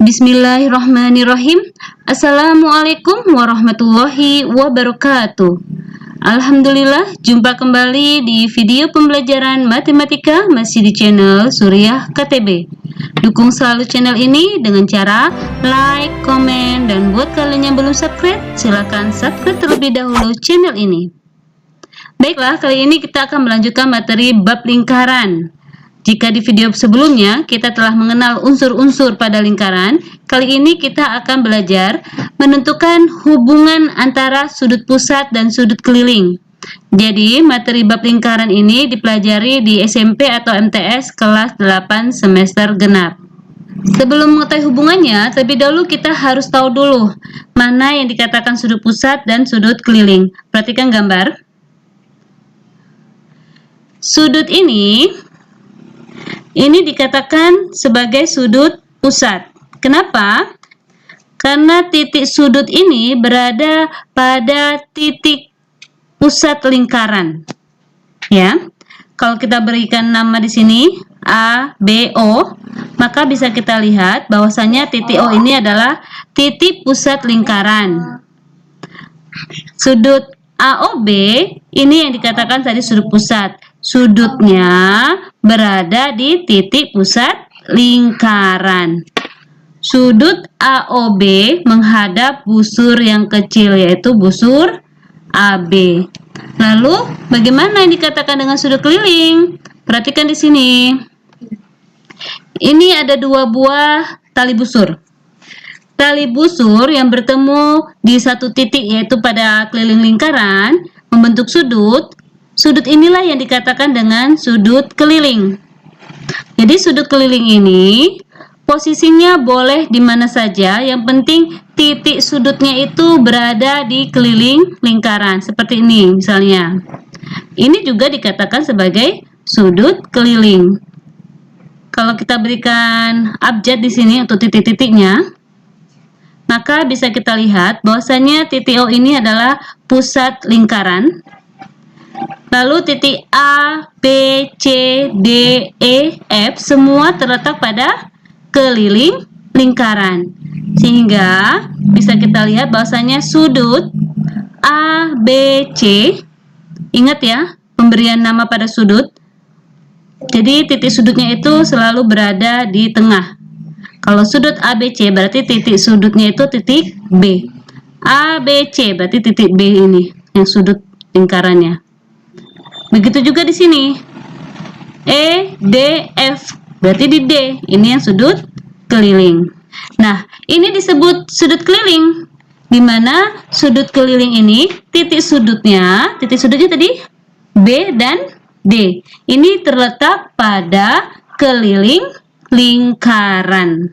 Bismillahirrahmanirrahim. Assalamualaikum warahmatullahi wabarakatuh. Alhamdulillah, jumpa kembali di video pembelajaran matematika masih di channel Suriah KTB. Dukung selalu channel ini dengan cara like, komen, dan buat kalian yang belum subscribe, silahkan subscribe terlebih dahulu channel ini. Baiklah, kali ini kita akan melanjutkan materi bab lingkaran. Jika di video sebelumnya kita telah mengenal unsur-unsur pada lingkaran, kali ini kita akan belajar menentukan hubungan antara sudut pusat dan sudut keliling. Jadi, materi bab lingkaran ini dipelajari di SMP atau MTS kelas 8 semester genap. Sebelum mengetahui hubungannya, terlebih dahulu kita harus tahu dulu mana yang dikatakan sudut pusat dan sudut keliling. Perhatikan gambar. Sudut ini dikatakan sebagai sudut pusat. Kenapa? Karena titik sudut ini berada pada titik pusat lingkaran. Ya. Kalau kita berikan nama di sini A, B, O, maka bisa kita lihat bahwasanya titik O ini adalah titik pusat lingkaran. Sudut AOB ini yang dikatakan tadi sudut pusat. Sudutnya berada di titik pusat lingkaran. Sudut AOB menghadap busur yang kecil, yaitu busur AB. Lalu, bagaimana yang dikatakan dengan sudut keliling? Perhatikan di sini. Ini ada dua buah tali busur. Tali busur yang bertemu di satu titik, yaitu pada keliling lingkaran, membentuk sudut. Sudut inilah yang dikatakan dengan sudut keliling. Jadi sudut keliling ini posisinya boleh di mana saja, yang penting titik sudutnya itu berada di keliling lingkaran. Seperti ini misalnya. Ini juga dikatakan sebagai sudut keliling. Kalau kita berikan abjad di sini untuk titik-titiknya, maka bisa kita lihat bahwasanya titik O ini adalah pusat lingkaran. Lalu titik A, B, C, D, E, F semua terletak pada keliling lingkaran. Sehingga bisa kita lihat bahwasanya sudut A, B, C, ingat ya pemberian nama pada sudut. Jadi titik sudutnya itu selalu berada di tengah. Kalau sudut ABC berarti titik sudutnya itu titik B. ABC berarti titik B ini yang sudut lingkarannya. Begitu juga di sini. E, D, F berarti di D. Ini yang sudut keliling. Nah, ini disebut sudut keliling. Di mana sudut keliling ini titik sudutnya tadi B dan D. Ini terletak pada keliling lingkaran.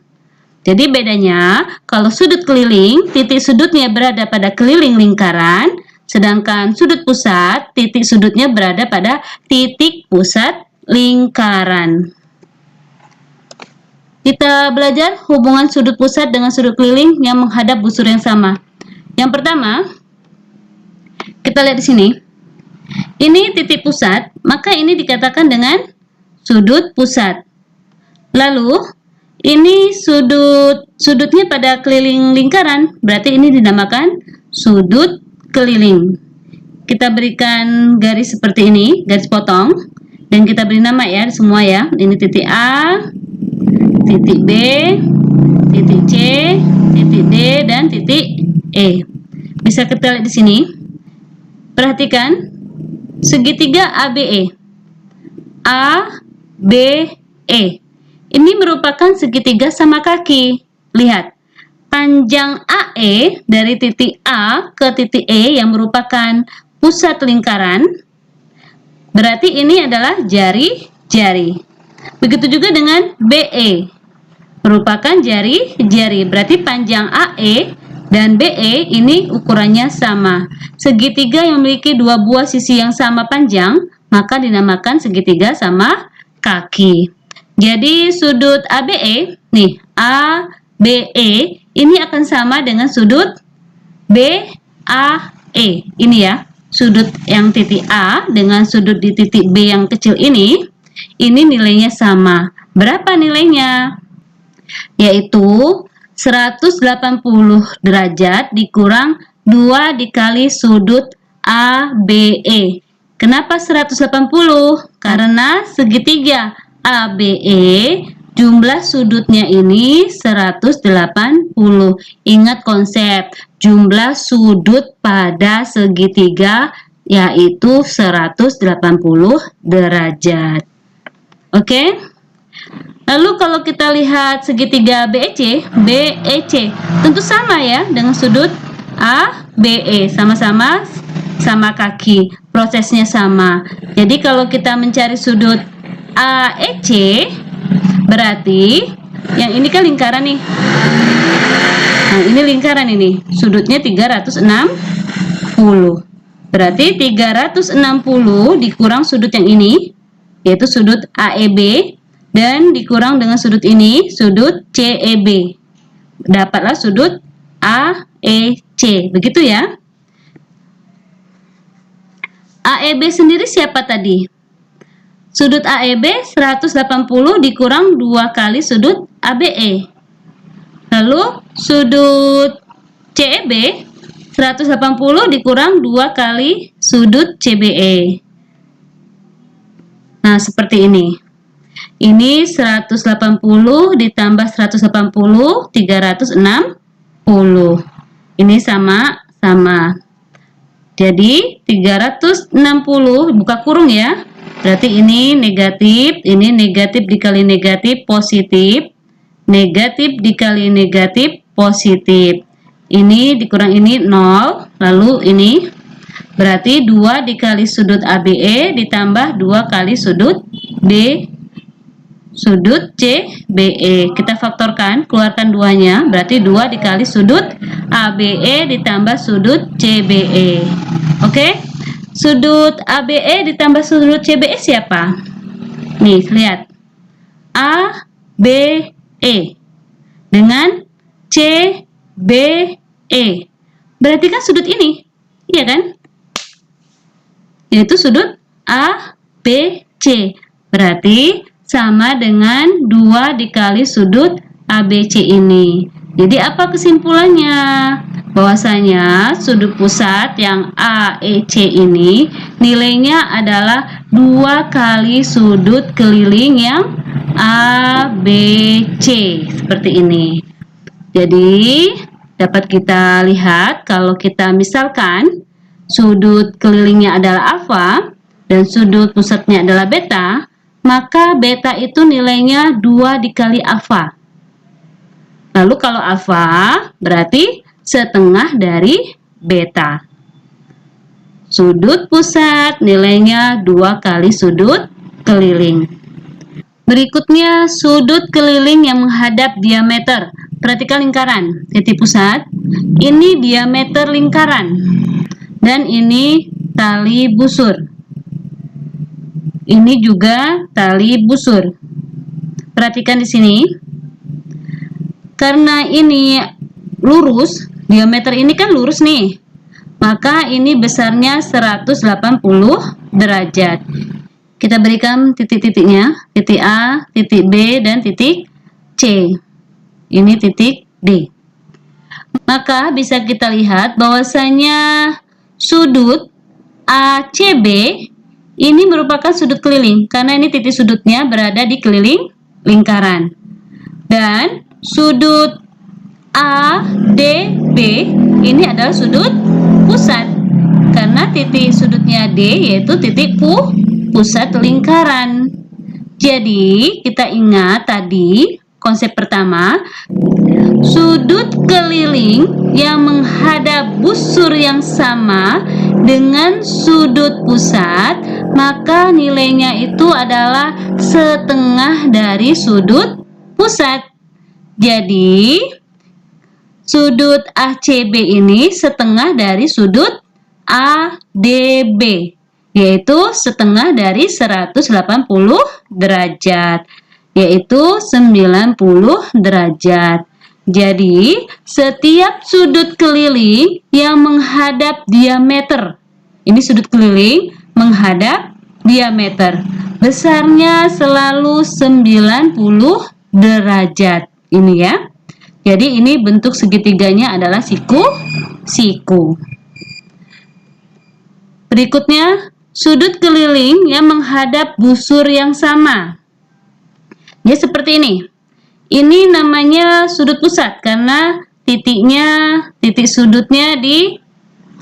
Jadi bedanya, kalau sudut keliling, titik sudutnya berada pada keliling lingkaran, sedangkan sudut pusat, titik sudutnya berada pada titik pusat lingkaran. Kita belajar hubungan sudut pusat dengan sudut keliling yang menghadap busur yang sama. Yang pertama, kita lihat di sini. Ini titik pusat, maka ini dikatakan dengan sudut pusat. Lalu, ini sudutnya pada keliling lingkaran, berarti ini dinamakan sudut keliling. Kita berikan garis seperti ini, garis potong, dan kita beri nama ya semua ya. Ini titik A, titik B, titik C, titik D, dan titik E. Bisa kita lihat di sini. Perhatikan segitiga ABE. A, B, E. Ini merupakan segitiga sama kaki. Lihat. Panjang AE dari titik A ke titik E yang merupakan pusat lingkaran, berarti ini adalah jari-jari. Begitu juga dengan BE, merupakan jari-jari, berarti panjang AE dan BE ini ukurannya sama. Segitiga yang memiliki dua buah sisi yang sama panjang, maka dinamakan segitiga sama kaki. Jadi sudut ABE, nih ABE, ini akan sama dengan sudut BAE. Ini ya, sudut yang titik A dengan sudut di titik B yang kecil ini nilainya sama. Berapa nilainya? Yaitu 180 derajat dikurang 2 dikali sudut ABE. Kenapa 180? Karena segitiga ABE jumlah sudutnya ini 180. Ingat konsep jumlah sudut pada segitiga yaitu 180 derajat. Oke? Lalu kalau kita lihat segitiga BEC tentu sama ya dengan sudut ABE, sama-sama sama kaki, prosesnya sama. Jadi kalau kita mencari sudut AEC, berarti yang ini kan lingkaran nih. Nah, ini lingkaran ini, sudutnya 360. Berarti 360 dikurang sudut yang ini, yaitu sudut AEB, dan dikurang dengan sudut ini, sudut CEB. Dapatlah sudut AEC. Begitu ya. AEB sendiri siapa tadi? Sudut AEB 180 dikurang 2 kali sudut ABE. Lalu sudut CEB 180 dikurang 2 kali sudut CBE. Nah, seperti ini. Ini 180 ditambah 180, 360. Ini sama-sama. Jadi 360 buka kurung ya. Berarti ini negatif dikali negatif positif. Negatif dikali negatif positif. Ini dikurang ini 0, lalu ini berarti 2 dikali sudut ABE ditambah 2 kali sudut sudut CBE. Kita faktorkan, keluarkan duanya, berarti 2 dikali sudut ABE ditambah sudut CBE. Oke? Sudut ABE ditambah sudut CBE siapa? Nih, lihat. ABE dengan CBE. Berarti kan sudut ini. Iya kan? Yaitu sudut ABC. Berarti sama dengan 2 dikali sudut ABC ini. Jadi apa kesimpulannya? Bahwasanya sudut pusat yang AEC ini nilainya adalah 2 kali sudut keliling yang ABC. Seperti ini. Jadi dapat kita lihat kalau kita misalkan sudut kelilingnya adalah alfa dan sudut pusatnya adalah beta, maka beta itu nilainya 2 dikali alfa. Lalu kalau alfa berarti setengah dari beta. Sudut pusat nilainya 2 kali sudut keliling. Berikutnya sudut keliling yang menghadap diameter. Perhatikan lingkaran, titik pusat. Ini diameter lingkaran. Dan ini tali busur. Ini juga tali busur. Perhatikan di sini. Karena ini lurus, diameter ini kan lurus nih. Maka ini besarnya 180 derajat. Kita berikan titik-titiknya, titik A, titik B, dan titik C. Ini titik D. Maka bisa kita lihat bahwasanya sudut ACB ini merupakan sudut keliling karena ini titik sudutnya berada di keliling lingkaran. Dan sudut ADB ini adalah sudut pusat karena titik sudutnya D yaitu titik pusat lingkaran. Jadi kita ingat tadi konsep pertama, sudut keliling yang menghadap busur yang sama dengan sudut pusat, maka nilainya itu adalah setengah dari sudut pusat. Jadi sudut ACB ini setengah dari sudut ADB, yaitu setengah dari 180 derajat, yaitu 90 derajat. Jadi, setiap sudut keliling yang menghadap diameter, ini sudut keliling menghadap diameter, besarnya selalu 90 derajat. Ini ya. Jadi ini bentuk segitiganya adalah siku. Berikutnya, sudut keliling yang menghadap busur yang sama. Jadi seperti ini. Ini namanya sudut pusat karena titik sudutnya di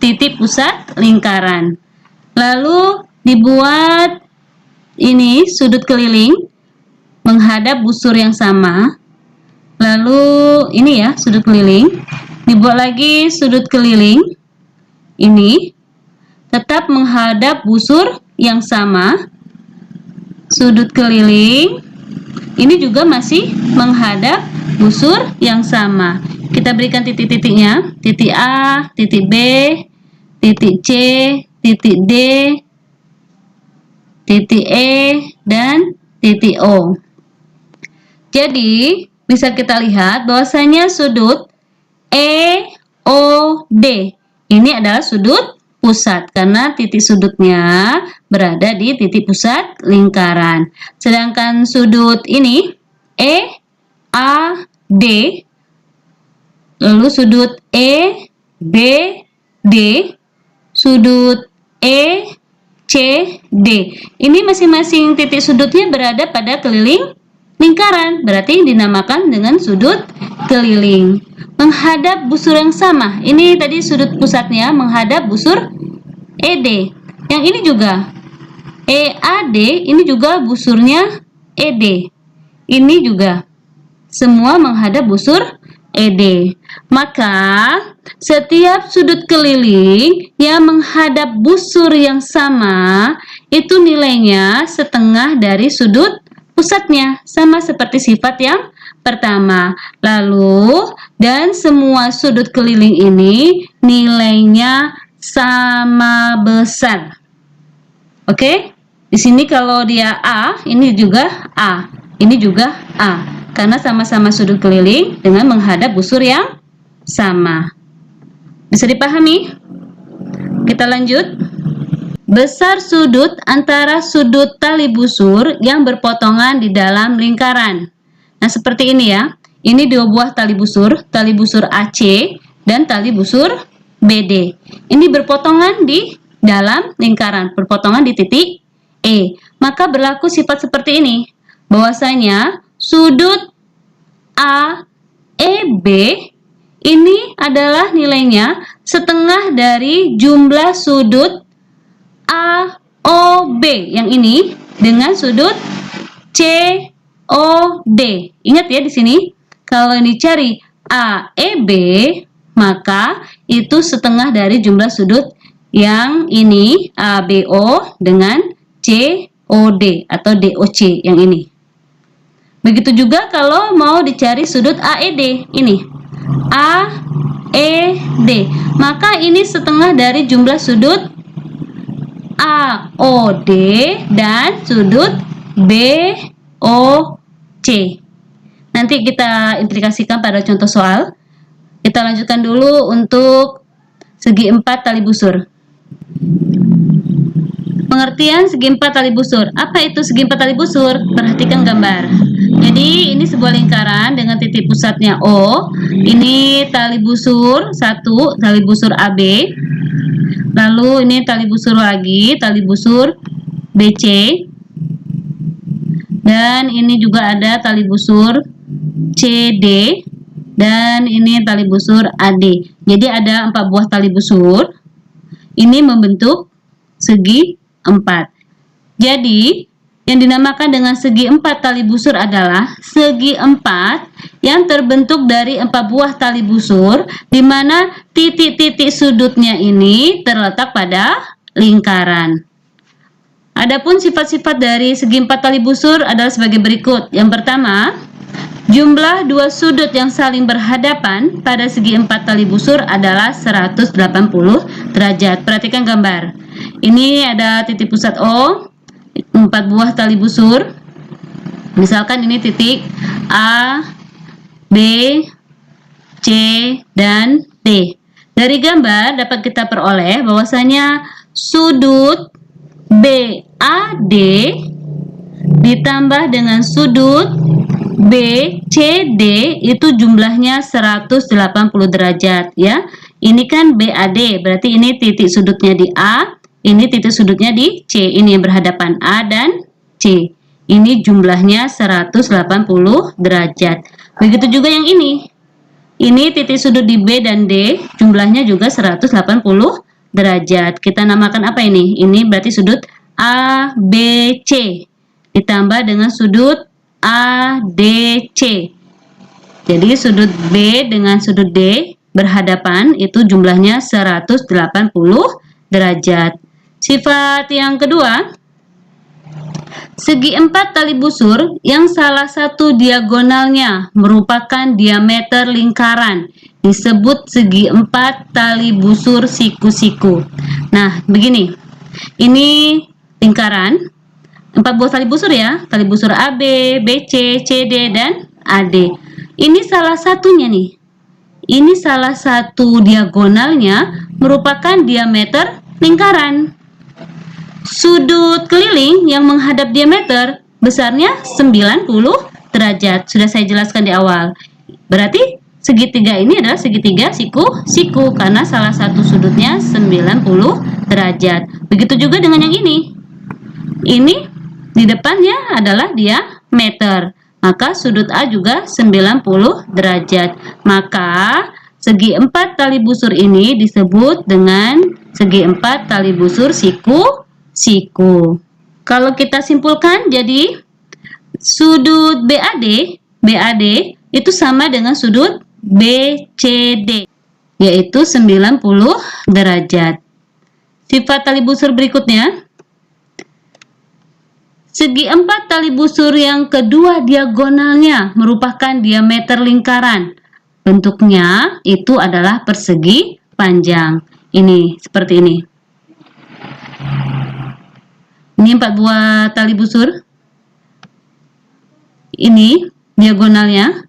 titik pusat lingkaran. Lalu dibuat ini sudut keliling menghadap busur yang sama. Lalu ini ya sudut keliling. Dibuat lagi sudut keliling. Ini tetap menghadap busur yang sama. Sudut keliling. Ini juga masih menghadap busur yang sama. Kita berikan titik-titiknya. Titik A, titik B, titik C, titik D, titik E, dan titik O. Jadi, bisa kita lihat bahwasanya sudut EOD ini adalah sudut pusat karena titik sudutnya berada di titik pusat lingkaran. Sedangkan sudut ini EAD, lalu sudut EBD, sudut ECD. Ini masing-masing titik sudutnya berada pada keliling lingkaran, berarti dinamakan dengan sudut keliling. Menghadap busur yang sama. Ini tadi sudut pusatnya menghadap busur ED. Yang ini juga EAD, ini juga busurnya ED. Ini juga semua menghadap busur ED. Maka setiap sudut keliling yang menghadap busur yang sama itu nilainya setengah dari sudut pusatnya, sama seperti sifat yang pertama. Lalu, dan semua sudut keliling ini nilainya sama besar. Oke? Di sini kalau dia A, ini juga A. Ini juga A. Karena sama-sama sudut keliling dengan menghadap busur yang sama. Bisa dipahami? Kita lanjut. Besar sudut antara sudut tali busur yang berpotongan di dalam lingkaran. Nah, seperti ini ya. Ini dua buah tali busur AC dan tali busur BD. Ini berpotongan di dalam lingkaran, berpotongan di titik E. Maka berlaku sifat seperti ini. Bahwasanya sudut AEB ini adalah nilainya setengah dari jumlah sudut AOB yang ini dengan sudut COD. Ingat ya di sini, kalau ini cari AEB, maka itu setengah dari jumlah sudut yang ini ABO dengan COD atau DOC yang ini. Begitu juga kalau mau dicari sudut AED, ini AED, maka ini setengah dari jumlah sudut AOD dan sudut BOC. Nanti kita implikasikan pada contoh soal. Kita lanjutkan dulu untuk segi 4 tali busur. Pengertian segi 4 tali busur. Apa itu segi 4 tali busur? Perhatikan gambar. Jadi ini sebuah lingkaran dengan titik pusatnya O. Ini tali busur 1, tali busur AB. Lalu ini tali busur lagi, tali busur BC. Dan ini juga ada tali busur CD. Dan ini tali busur AD. Jadi ada 4 buah tali busur. Ini membentuk segi 4. Jadi yang dinamakan dengan segi 4 tali busur adalah segi 4 yang terbentuk dari 4 buah tali busur, di mana titik-titik sudutnya ini terletak pada lingkaran. Adapun sifat-sifat dari segi 4 tali busur adalah sebagai berikut. Yang pertama, jumlah dua sudut yang saling berhadapan pada segi 4 tali busur adalah 180 derajat. Perhatikan gambar. Ini ada titik pusat O, 4 buah tali busur. Misalkan ini titik A, B, C, dan D. Dari gambar dapat kita peroleh bahwasanya sudut BAD ditambah dengan sudut BCD itu jumlahnya 180 derajat ya. Ini kan BAD, berarti ini titik sudutnya di A, ini titik sudutnya di C, ini yang berhadapan A dan C. Ini jumlahnya 180 derajat. Begitu juga yang ini. Ini titik sudut di B dan D, jumlahnya juga 180 derajat. Kita namakan apa ini? Ini berarti sudut ABC ditambah dengan sudut ADC. Jadi sudut B dengan sudut D berhadapan itu jumlahnya 180 derajat. Sifat yang kedua, segi empat tali busur yang salah satu diagonalnya merupakan diameter lingkaran disebut segi empat tali busur siku-siku. Nah, begini. Ini lingkaran, 4 buah tali busur ya, tali busur AB, BC, CD, dan AD. Ini salah satunya nih. Ini salah satu diagonalnya merupakan diameter lingkaran. Sudut keliling yang menghadap diameter besarnya 90 derajat. Sudah saya jelaskan di awal. Berarti segitiga ini adalah segitiga siku-siku karena salah satu sudutnya 90 derajat. Begitu juga dengan yang ini. Ini di depannya adalah diameter. Maka sudut A juga 90 derajat. Maka segi empat tali busur ini disebut dengan segi empat tali busur siku-siku. Kalau kita simpulkan jadi sudut BAD itu sama dengan sudut BCD, yaitu 90 derajat. Sifat tali busur berikutnya. Segi empat tali busur yang kedua diagonalnya merupakan diameter lingkaran. Bentuknya itu adalah persegi panjang. Ini seperti ini. Ini 4 buah tali busur. Ini diagonalnya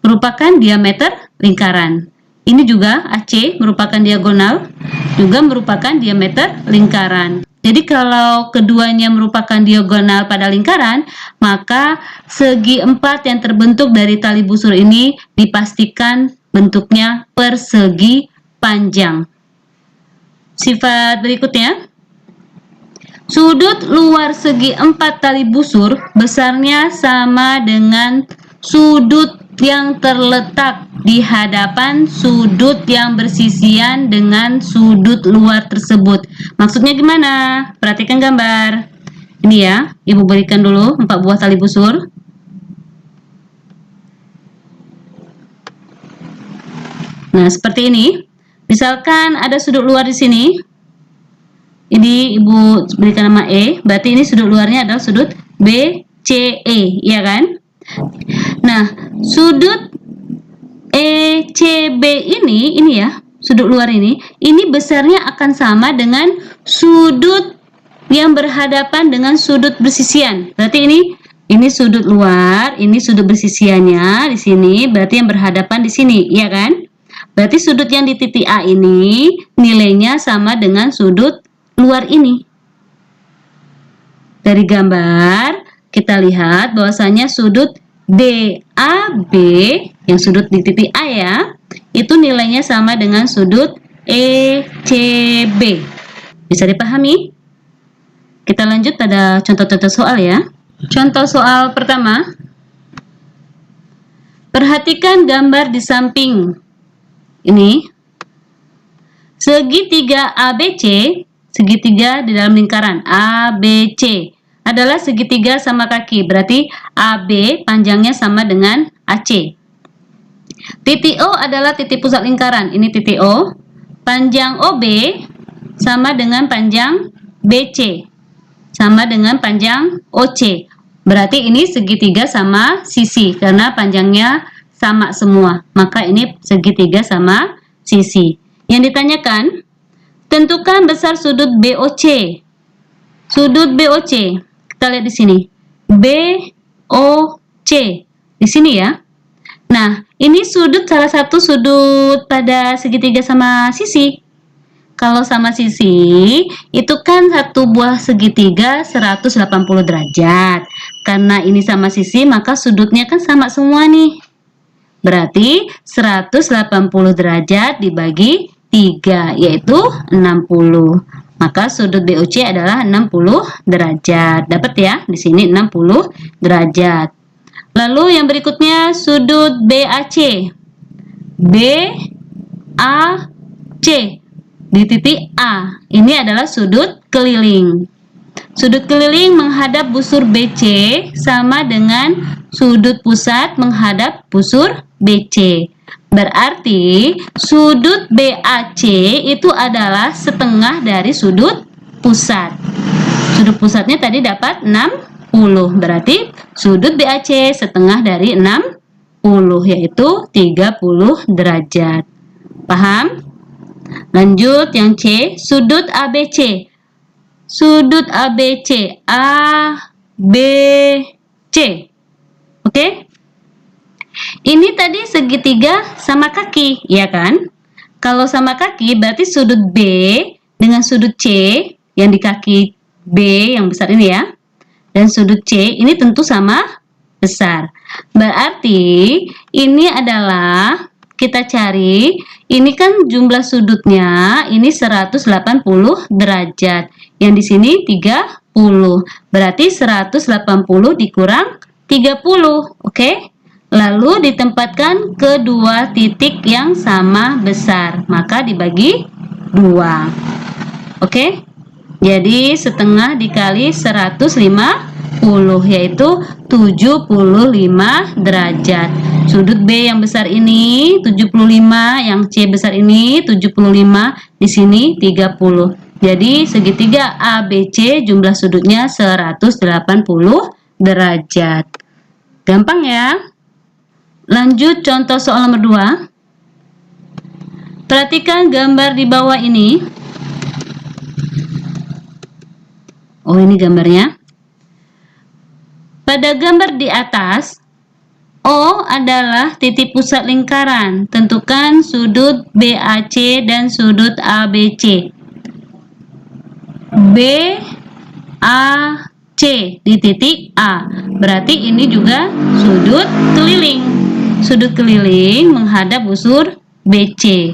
merupakan diameter lingkaran. Ini juga AC merupakan diagonal, juga merupakan diameter lingkaran. Jadi kalau keduanya merupakan diagonal pada lingkaran, maka segi empat yang terbentuk dari tali busur ini dipastikan bentuknya persegi panjang. Sifat berikutnya, sudut luar segi empat tali busur besarnya sama dengan sudut yang terletak di hadapan sudut yang bersisian dengan sudut luar tersebut. Maksudnya gimana? Perhatikan gambar. Ini ya, Ibu berikan dulu 4 buah tali busur. Nah, seperti ini. Misalkan ada sudut luar di sini. Ini Ibu berikan nama E, berarti ini sudut luarnya adalah sudut BCE, ya kan? Nah, sudut ECB ini ya, sudut luar ini besarnya akan sama dengan sudut yang berhadapan dengan sudut bersisian. Berarti ini sudut luar, ini sudut bersisiannya di sini, berarti yang berhadapan di sini, ya kan? Berarti sudut yang di titik A ini nilainya sama dengan sudut luar ini. Dari gambar kita lihat bahwasanya sudut DAB yang sudut di titik A ya, itu nilainya sama dengan sudut ECB. Bisa dipahami? Kita lanjut pada contoh-contoh soal ya. Contoh soal pertama. Perhatikan gambar di samping. Ini segitiga ABC, segitiga di dalam lingkaran ABC adalah segitiga sama kaki, berarti AB panjangnya sama dengan AC. Titik O adalah titik pusat lingkaran, ini titik O. Panjang OB sama dengan panjang BC, sama dengan panjang OC. Berarti ini segitiga sama sisi, karena panjangnya sama semua. Maka ini segitiga sama sisi. Yang ditanyakan, tentukan besar sudut BOC. Sudut BOC. Kita lihat di sini, BOC di sini ya. Nah, ini salah satu sudut pada segitiga sama sisi. Kalau sama sisi, itu kan satu buah segitiga 180 derajat. Karena ini sama sisi, maka sudutnya kan sama semua nih. Berarti 180 derajat dibagi 3, yaitu 60. Maka sudut BOC adalah 60 derajat. Dapat ya, di sini 60 derajat. Lalu yang berikutnya sudut BAC. BAC di titik A. Ini adalah sudut keliling. Sudut keliling menghadap busur BC sama dengan sudut pusat menghadap busur BC. Berarti sudut BAC itu adalah setengah dari sudut pusat. Sudut pusatnya tadi dapat 60. Berarti sudut BAC setengah dari 60, yaitu 30 derajat. Paham? Lanjut yang C, sudut ABC. Sudut ABC, ABC. Oke? Ini tadi segitiga sama kaki, ya kan? Kalau sama kaki berarti sudut B dengan sudut C yang di kaki B yang besar ini ya. Dan sudut C ini tentu sama besar. Berarti ini adalah kita cari, ini kan jumlah sudutnya ini 180 derajat. Yang di sini 30. Berarti 180 dikurang 30. Oke? Lalu ditempatkan kedua titik yang sama besar. Maka dibagi 2. Oke? Jadi setengah dikali 150, yaitu 75 derajat. Sudut B yang besar ini 75, yang C besar ini 75, di sini 30. Jadi segitiga ABC jumlah sudutnya 180 derajat. Gampang ya? Lanjut contoh soal nomor 2. Perhatikan gambar di bawah ini. Oh, ini gambarnya. Pada gambar di atas, O adalah titik pusat lingkaran. Tentukan sudut BAC dan sudut ABC. BAC di titik A. Berarti ini juga sudut keliling. Sudut keliling menghadap busur BC.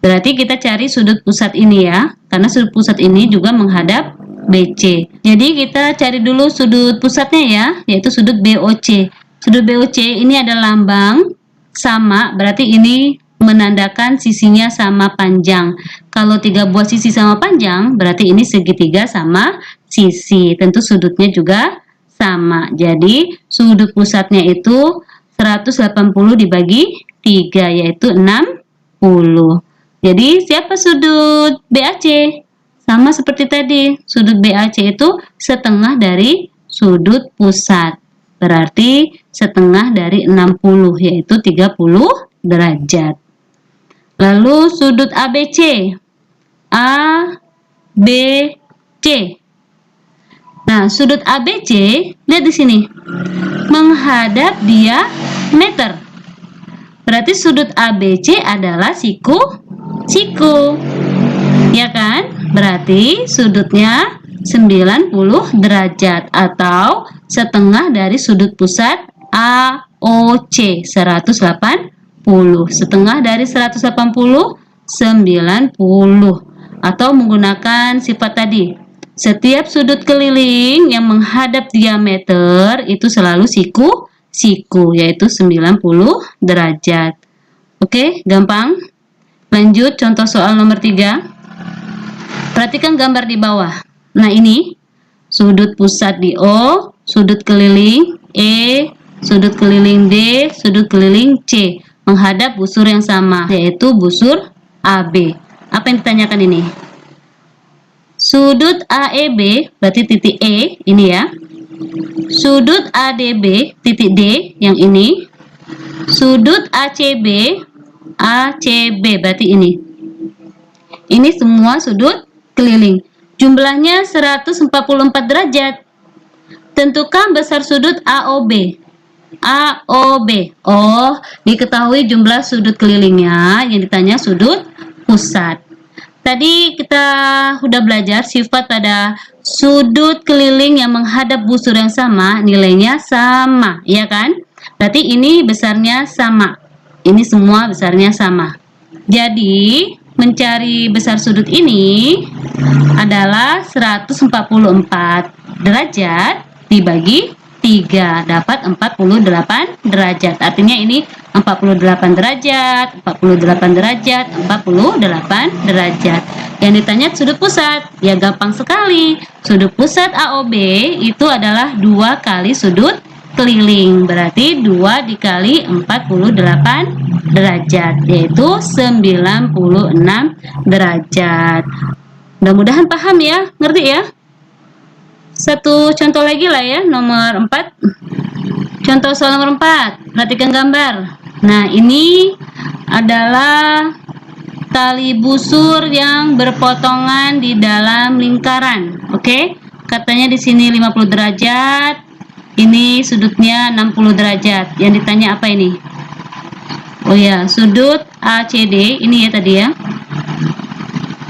Berarti kita cari sudut pusat ini ya. Karena sudut pusat ini juga menghadap BC. Jadi kita cari dulu sudut pusatnya ya, yaitu sudut BOC. Sudut BOC ini ada lambang sama, berarti ini menandakan sisinya sama panjang. Kalau 3 buah sisi sama panjang, berarti ini segitiga sama sisi. Tentu sudutnya juga sama. Jadi sudut pusatnya itu 180 dibagi 3, yaitu 60. Jadi siapa sudut BAC? Sama seperti tadi, sudut BAC itu setengah dari sudut pusat. Berarti setengah dari 60, yaitu 30 derajat. Lalu sudut ABC. ABC. Nah, sudut ABC, lihat di sini. Menghadap diameter. Berarti sudut ABC adalah siku. Ya kan? Berarti sudutnya 90 derajat atau setengah dari sudut pusat AOC 180. Setengah dari 180 90. Atau menggunakan sifat tadi. Setiap sudut keliling yang menghadap diameter itu selalu siku, yaitu 90 derajat. Oke, gampang. Lanjut contoh soal nomor 3. Perhatikan gambar di bawah. Nah, ini sudut pusat di O, sudut keliling E, sudut keliling D, sudut keliling C menghadap busur yang sama, yaitu busur AB. Apa yang ditanyakan ini? Sudut AEB berarti titik E ini ya. Sudut ADB titik D yang ini. Sudut ACB berarti ini. Ini semua sudut keliling. Jumlahnya 144 derajat. Tentukan besar sudut AOB. Oh, diketahui jumlah sudut kelilingnya, yang ditanya sudut pusat. Tadi kita udah belajar sifat pada sudut keliling yang menghadap busur yang sama, nilainya sama, ya kan? Berarti ini besarnya sama. Ini semua besarnya sama. Jadi, mencari besar sudut ini adalah 144 derajat dibagi 3 dapat 48 derajat. Artinya ini 48 derajat, 48 derajat, 48 derajat. Yang ditanya sudut pusat, ya gampang sekali. Sudut pusat AOB itu adalah 2 kali sudut keliling. Berarti 2 dikali 48 derajat, yaitu 96 derajat. Mudah-mudahan paham ya, ngerti ya? Satu contoh lagi lah ya, nomor 4. Contoh soal nomor 4, perhatikan gambar. Nah, ini adalah tali busur yang berpotongan di dalam lingkaran. Oke, katanya di sini 50 derajat, ini sudutnya 60 derajat. Yang ditanya apa ini? Oh ya, sudut ACD, ini ya tadi ya.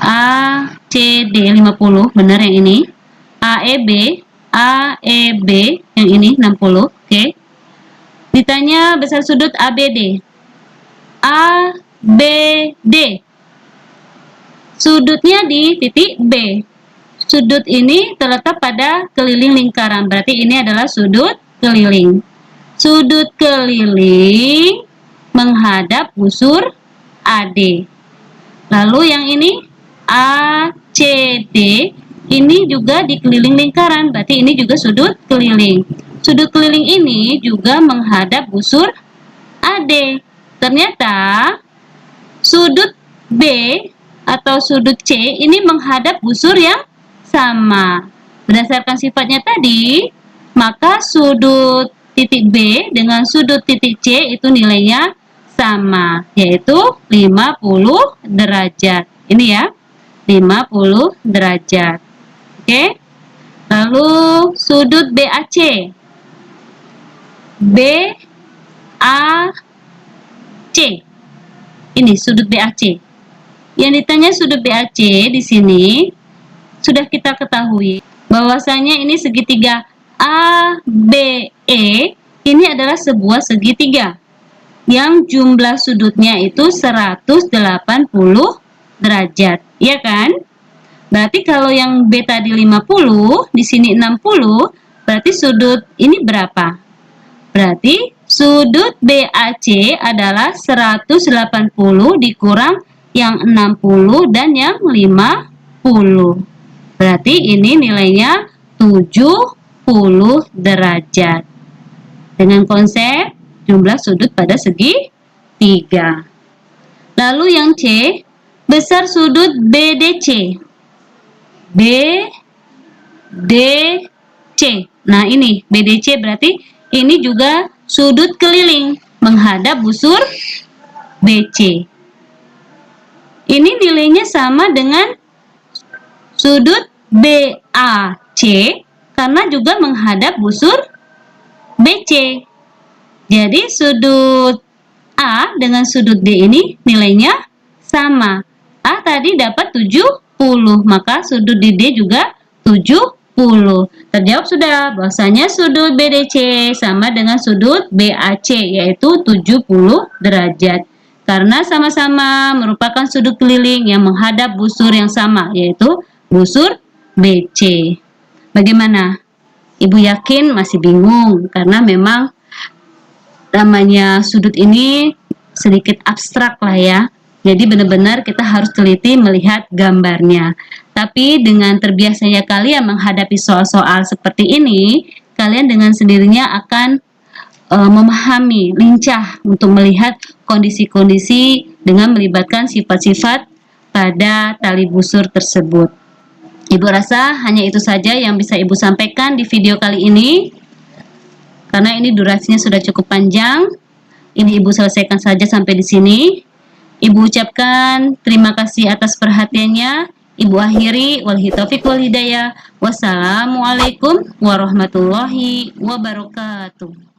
ACD 50, benar yang ini. AEB yang ini 60, oke. Ditanya besar sudut ABD. ABD. Sudutnya di titik B. Sudut ini terletak pada keliling lingkaran, berarti ini adalah sudut keliling. Sudut keliling menghadap busur AD. Lalu yang ini ACD. Ini juga di keliling lingkaran, berarti ini juga sudut keliling. Sudut keliling ini juga menghadap busur AD. Ternyata sudut B atau sudut C ini menghadap busur yang sama. Berdasarkan sifatnya tadi, maka sudut titik B dengan sudut titik C itu nilainya sama, yaitu 50 derajat. Ini ya, 50 derajat. Oke. Lalu sudut BAC. BAC. Ini sudut BAC. Yang ditanya sudut BAC di sini sudah kita ketahui bahwasanya ini segitiga ABE ini adalah sebuah segitiga yang jumlah sudutnya itu 180 derajat, ya kan? Berarti kalau yang B tadi 50, di sini 60, berarti sudut ini berapa? Berarti sudut BAC adalah 180 dikurang yang 60 dan yang 50. Berarti ini nilainya 70 derajat. Dengan konsep jumlah sudut pada segi 3. Lalu yang C, besar sudut BDC. BDC. Nah, ini BDC berarti ini juga sudut keliling menghadap busur BC. Ini nilainya sama dengan sudut BAC karena juga menghadap busur BC. Jadi sudut A dengan sudut D ini nilainya sama. A tadi dapat 70, maka sudut di D juga 70. Terjawab sudah bahwasanya sudut BDC sama dengan sudut BAC, yaitu 70 derajat. Karena sama-sama merupakan sudut keliling yang menghadap busur yang sama, yaitu busur BC. Bagaimana? Ibu yakin masih bingung, karena memang namanya sudut ini sedikit abstrak lah ya. Jadi benar-benar kita harus teliti melihat gambarnya. Tapi dengan terbiasanya kalian menghadapi soal-soal seperti ini, kalian dengan sendirinya akan memahami, lincah untuk melihat kondisi-kondisi dengan melibatkan sifat-sifat pada tali busur tersebut. Ibu rasa hanya itu saja yang bisa Ibu sampaikan di video kali ini. Karena ini durasinya sudah cukup panjang. Ini Ibu selesaikan saja sampai di sini. Ibu ucapkan terima kasih atas perhatiannya. Ibu akhiri, wabillahi taufiq wal hidayah. Wassalamualaikum warahmatullahi wabarakatuh.